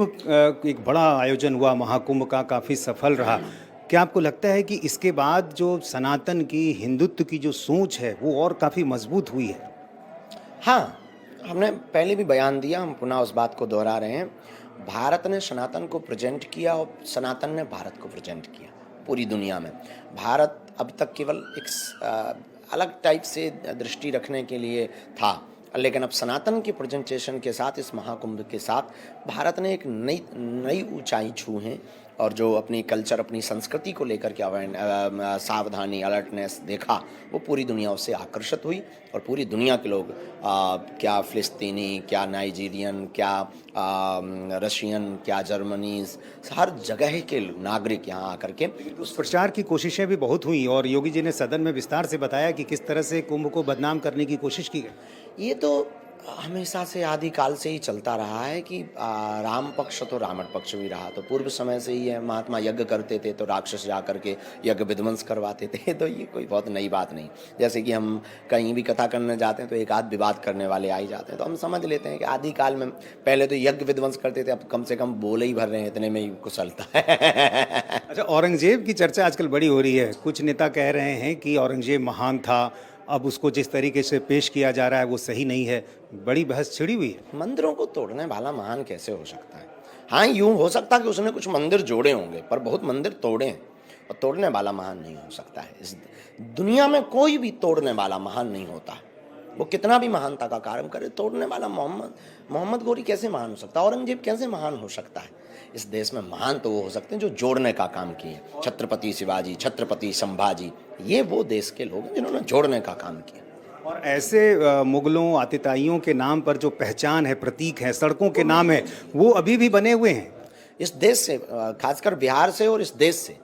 एक बड़ा आयोजन हुआ महाकुंभ का, काफ़ी सफल रहा। क्या आपको लगता है कि इसके बाद जो सनातन की, हिंदुत्व की जो सोच है वो और काफ़ी मजबूत हुई है? हाँ, हमने पहले भी बयान दिया, हम पुनः उस बात को दोहरा रहे हैं। भारत ने सनातन को प्रेज़ेंट किया और सनातन ने भारत को प्रेज़ेंट किया पूरी दुनिया में। भारत अब तक केवल अलग टाइप से दृष्टि रखने के लिए था, लेकिन अब सनातन के प्रेज़ेंटेशन के साथ, इस महाकुंभ के साथ भारत ने एक नई नई ऊँचाई छू है और जो अपनी कल्चर, अपनी संस्कृति को लेकर के सावधानी, अलर्टनेस देखा, वो पूरी दुनिया उससे आकर्षित हुई और पूरी दुनिया के लोग क्या फ़िलिस्तीनी, क्या नाइजीरियन, क्या रशियन, क्या जर्मनीज़, हर जगह के नागरिक यहाँ आकर के उस प्रचार की कोशिशें भी बहुत हुई और योगी जी ने सदन में विस्तार से बताया कि किस तरह से कुंभ को बदनाम करने की कोशिश की गई। ये तो हमेशा से आदिकाल से ही चलता रहा है कि राम पक्ष तो रावण पक्ष भी रहा। तो पूर्व समय से ही है, महात्मा यज्ञ करते थे तो राक्षस जा करके यज्ञ विध्वंस करवाते थे। तो ये कोई बहुत नई बात नहीं। जैसे कि हम कहीं भी कथा करने जाते हैं तो एक आध विवाद करने वाले आ ही जाते हैं, तो हम समझ लेते हैं कि आदिकाल में पहले तो यज्ञ विध्वंस करते थे, अब कम से कम बोले ही भर रहे हैं, इतने में ही कुशलता है। अच्छा, औरंगजेब की चर्चा आजकल बड़ी हो रही है। कुछ नेता कह रहे हैं कि औरंगजेब महान था, अब उसको जिस तरीके से पेश किया जा रहा है वो सही नहीं है। बड़ी बहस छिड़ी हुई है। मंदिरों को तोड़ने वाला महान कैसे हो सकता है? हाँ, यूं हो सकता है कि उसने कुछ मंदिर जोड़े होंगे, पर बहुत मंदिर तोड़े हैं और तोड़ने वाला महान नहीं हो सकता है। इस दुनिया में कोई भी तोड़ने वाला महान नहीं होता। वो कितना भी महानता का कार्य करे, तोड़ने वाला मोहम्मद गोरी कैसे महान हो सकता है? औरंगजेब कैसे महान हो सकता है? इस देश में महान तो वो हो सकते हैं जो जोड़ने का काम किए। छत्रपति शिवाजी, छत्रपति संभाजी, ये वो देश के लोग हैं जिन्होंने जोड़ने का काम किया। और ऐसे मुगलों, आतिताइयों के नाम पर जो पहचान है, प्रतीक है, सड़कों के नाम है, वो अभी भी बने हुए हैं। इस देश से, खासकर बिहार से और इस देश से,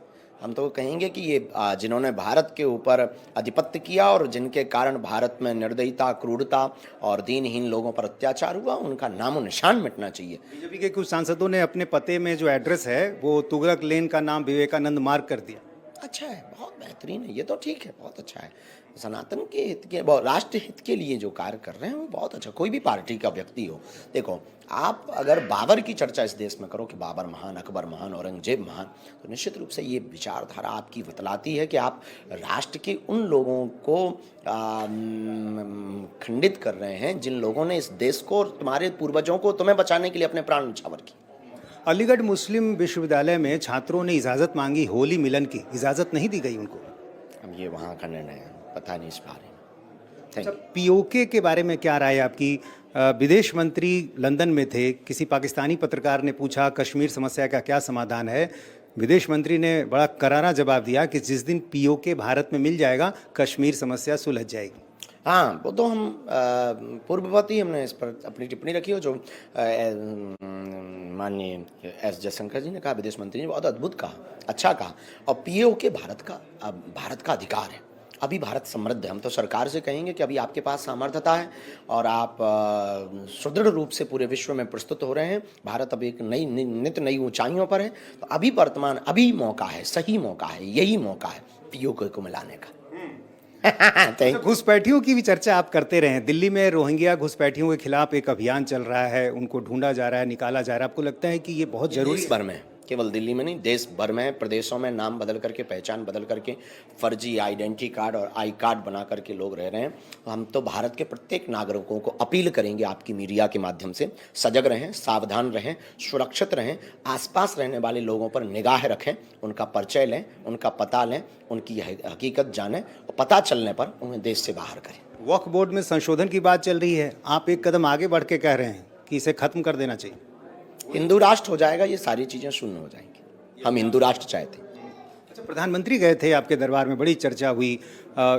हम तो कहेंगे कि ये जिन्होंने भारत के ऊपर आधिपत्य किया और जिनके कारण भारत में निर्दयता, क्रूरता और दीनहीन लोगों पर अत्याचार हुआ, उनका नामो निशान मिटना चाहिए। बीजेपी के कुछ सांसदों ने अपने पते में जो एड्रेस है वो तुगलक लेन का नाम विवेकानंद मार्ग कर दिया। अच्छा है, बहुत बेहतरीन है, ये तो ठीक है, बहुत अच्छा है। सनातन के हित के, राष्ट्र हित के लिए जो कार्य कर रहे हैं वो बहुत अच्छा। कोई भी पार्टी का व्यक्ति हो, देखो, आप अगर बाबर की चर्चा इस देश में करो कि बाबर महान, अकबर महान, औरंगजेब महान, तो निश्चित रूप से ये विचारधारा आपकी बतलाती है कि आप राष्ट्र के उन लोगों को खंडित कर रहे हैं जिन लोगों ने इस देश को और तुम्हारे पूर्वजों को, तुम्हें बचाने के लिए अपने प्राण न्यौछावर किए। अलीगढ़ मुस्लिम विश्वविद्यालय में छात्रों ने इजाज़त मांगी होली मिलन की, इजाज़त नहीं दी गई उनको। अब ये वहाँ का निर्णय है, पता नहीं इस बारे में। अच्छा, पीओके के बारे में क्या राय है आपकी? विदेश मंत्री लंदन में थे, किसी पाकिस्तानी पत्रकार ने पूछा कश्मीर समस्या का क्या समाधान है, विदेश मंत्री ने बड़ा करारा जवाब दिया कि जिस दिन पीओके भारत में मिल जाएगा कश्मीर समस्या सुलझ जाएगी। हाँ, वो तो हम पूर्ववत ही हमने इस पर अपनी टिप्पणी रखी हो, जो माननीय एस जयशंकर जी ने कहा, विदेश मंत्री ने बहुत अद्भुत कहा, अच्छा कहा। और पीओके भारत का अधिकार है। अभी भारत समृद्ध है। हम तो सरकार से कहेंगे कि अभी आपके पास सामर्थ्यता है और आप सुदृढ़ रूप से पूरे विश्व में प्रस्तुत हो रहे हैं। भारत अब एक नई ऊंचाइयों पर है। तो अभी वर्तमान, अभी मौका है, सही मौका है, यही मौका है पीओके को मिलाने का। तो घुसपैठियों की भी चर्चा आप करते रहे। दिल्ली में रोहिंग्या घुसपैठियों के खिलाफ एक अभियान चल रहा है, उनको ढूंढा जा रहा है, निकाला जा रहा है। आपको लगता है कि ये बहुत जरूरी देश भर में, केवल दिल्ली में नहीं, देश भर में, प्रदेशों में नाम बदल करके, पहचान बदल करके, फर्जी आइडेंटिटी कार्ड और आई कार्ड बना करके लोग रह रहे हैं। हम तो भारत के प्रत्येक नागरिकों को अपील करेंगे आपकी मीडिया के माध्यम से, सजग रहें, सावधान रहें, सुरक्षित रहें, आसपास रहने वाले लोगों पर निगाह रखें, उनका परिचय लें, उनका पता लें, उनकी हकीकत जानें और पता चलने पर उन्हें देश से बाहर करें। वक्फ बोर्ड में संशोधन की बात चल रही है, आप एक कदम आगे बढ़ के कह रहे हैं कि इसे खत्म कर देना चाहिए। हिंदू राष्ट्र हो जाएगा, ये सारी चीज़ें शून्य हो जाएंगी। हम हिंदू राष्ट्र चाहते हैं। अच्छा, प्रधानमंत्री गए थे आपके दरबार में, बड़ी चर्चा हुई।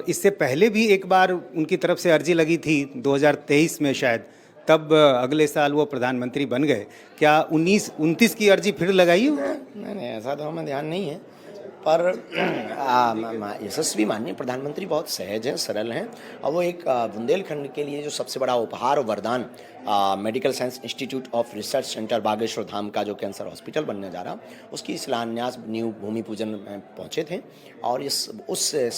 इससे पहले भी एक बार उनकी तरफ से अर्जी लगी थी 2023 में शायद, तब अगले साल वो प्रधानमंत्री बन गए। क्या 29 की अर्जी फिर लगाई हो? नहीं, ऐसा तो हमें ध्यान नहीं है। पर यशस्वी माननीय प्रधानमंत्री बहुत सहज हैं, सरल हैं, और वो एक बुंदेलखंड के लिए जो सबसे बड़ा उपहार और वरदान medical science institute of research centre Bageshwar Dham का जो कैंसर हॉस्पिटल बनने जा रहा, उसकी शिलान्यास न्यू भूमि पूजन में पहुंचे थे। और उससे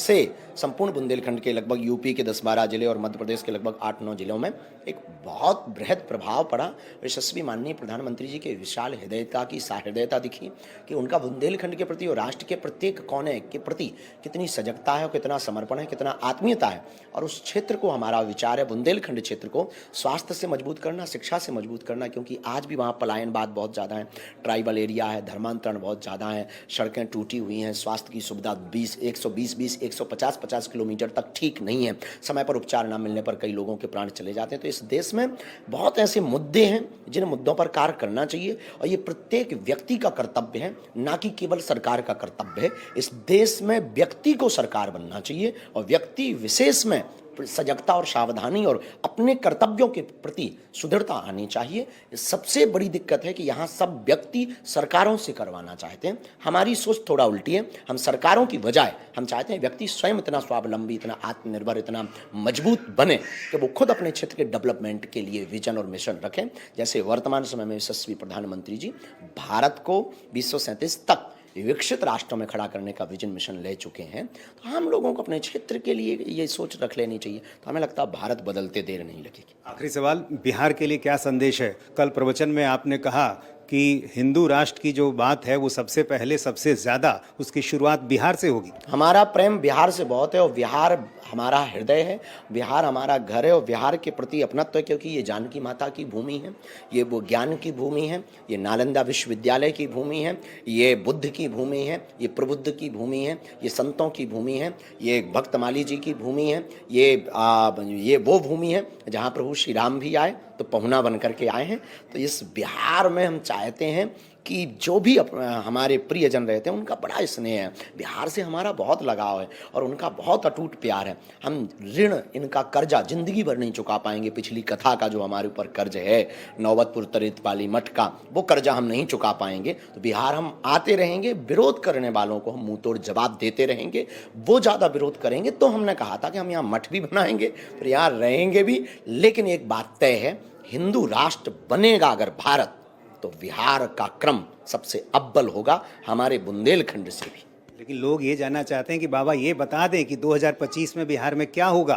संपूर्ण बुंदेलखंड के लगभग यूपी के 10-12 जिले और मध्य प्रदेश के लगभग 8-9 जिलों में एक बहुत बृहद प्रभाव पड़ा। यशस्वी माननीय प्रधानमंत्री जी के विशाल हृदयता की सहृदयता दिखी कि उनका बुंदेलखंड के प्रति और राष्ट्र के प्रत्येक कोने के प्रति कितनी सजगता है और कितना समर्पण है, कितना आत्मीयता है। और उस क्षेत्र को, हमारा विचार है बुंदेलखंड क्षेत्र को स्वास्थ्य से मजबूत करना, शिक्षा से मजबूत करना, क्योंकि आज भी वहाँ पलायनवाद बहुत ज़्यादा है, ट्राइबल एरिया है, धर्मांतरण बहुत ज़्यादा है, सड़कें टूटी हुई हैं, स्वास्थ्य की सुविधा 120-150 किलोमीटर तक ठीक नहीं है, समय पर उपचार ना मिलने पर कई लोगों के प्राण चले जाते हैं। तो इस देश में बहुत ऐसे मुद्दे हैं जिन मुद्दों पर कार्य करना चाहिए, और ये प्रत्येक व्यक्ति का कर्तव्य है, ना कि केवल सरकार का कर्तव्य है। इस देश में व्यक्ति को सरकार बनना चाहिए और व्यक्ति विशेष में सजगता और सावधानी और अपने कर्तव्यों के प्रति सुदृढ़ता आनी चाहिए। सबसे बड़ी दिक्कत है कि यहाँ सब व्यक्ति सरकारों से करवाना चाहते हैं। हमारी सोच थोड़ा उल्टी है। हम सरकारों की बजाय हम चाहते हैं व्यक्ति स्वयं इतना स्वावलंबी, इतना आत्मनिर्भर, इतना मजबूत बने कि वो खुद अपने क्षेत्र के डेवलपमेंट के लिए विजन और मिशन रखें। जैसे वर्तमान समय में यशस्वी प्रधानमंत्री जी भारत को 2037 तक विकसित राष्ट्रों में खड़ा करने का विजन मिशन ले चुके हैं, तो हम लोगों को अपने क्षेत्र के लिए ये सोच रख लेनी चाहिए। तो हमें लगता है भारत बदलते देर नहीं लगेगी। आखिरी सवाल, बिहार के लिए क्या संदेश है? कल प्रवचन में आपने कहा कि हिंदू राष्ट्र की जो बात है वो सबसे पहले, सबसे ज़्यादा उसकी शुरुआत बिहार से होगी। हमारा प्रेम बिहार से बहुत है और बिहार हमारा हृदय है, बिहार हमारा घर है और बिहार के प्रति अपनत्व है, क्योंकि ये जानकी माता की भूमि है, ये वो ज्ञान की भूमि है, ये नालंदा विश्वविद्यालय की भूमि है, ये बुद्ध की भूमि है, ये प्रबुद्ध की भूमि है, ये संतों की भूमि है, ये भक्तमाली जी की भूमि है, ये वो भूमि है जहाँ प्रभु श्री राम भी आए तो पहुना बन करके आए हैं। तो इस बिहार में हम चाहते हैं कि जो भी हमारे प्रियजन रहते हैं उनका बड़ा स्नेह है, बिहार से हमारा बहुत लगाव है और उनका बहुत अटूट प्यार है। हम ऋण, इनका कर्जा जिंदगी भर नहीं चुका पाएंगे। पिछली कथा का जो हमारे ऊपर कर्ज है, नौबतपुर तरित पाली मठ का, वो कर्जा हम नहीं चुका पाएंगे। तो बिहार हम आते रहेंगे, विरोध करने वालों को हम मुंह तोड़ जवाब देते रहेंगे। वो ज़्यादा विरोध करेंगे तो हमने कहा था कि हम यहाँ मठ भी बनाएंगे, फिर यहाँ रहेंगे भी। लेकिन एक बात तय है, हिंदू राष्ट्र बनेगा अगर भारत, तो बिहार का क्रम सबसे अव्वल होगा, हमारे बुंदेलखंड से भी। लेकिन लोग ये जानना चाहते हैं कि बाबा ये बता दें कि 2025 में बिहार में क्या होगा।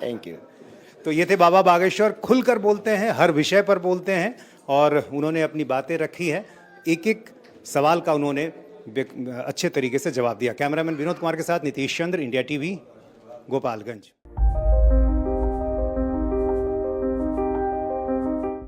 Thank you. तो ये थे बाबा बागेश्वर, खुलकर बोलते हैं, हर विषय पर बोलते हैं और उन्होंने अपनी बातें रखी है। एक एक सवाल का उन्होंने अच्छे तरीके से जवाब दिया। कैमरामैन विनोद कुमार के साथ नीतीश चंद्र, इंडिया टीवी, गोपालगंज।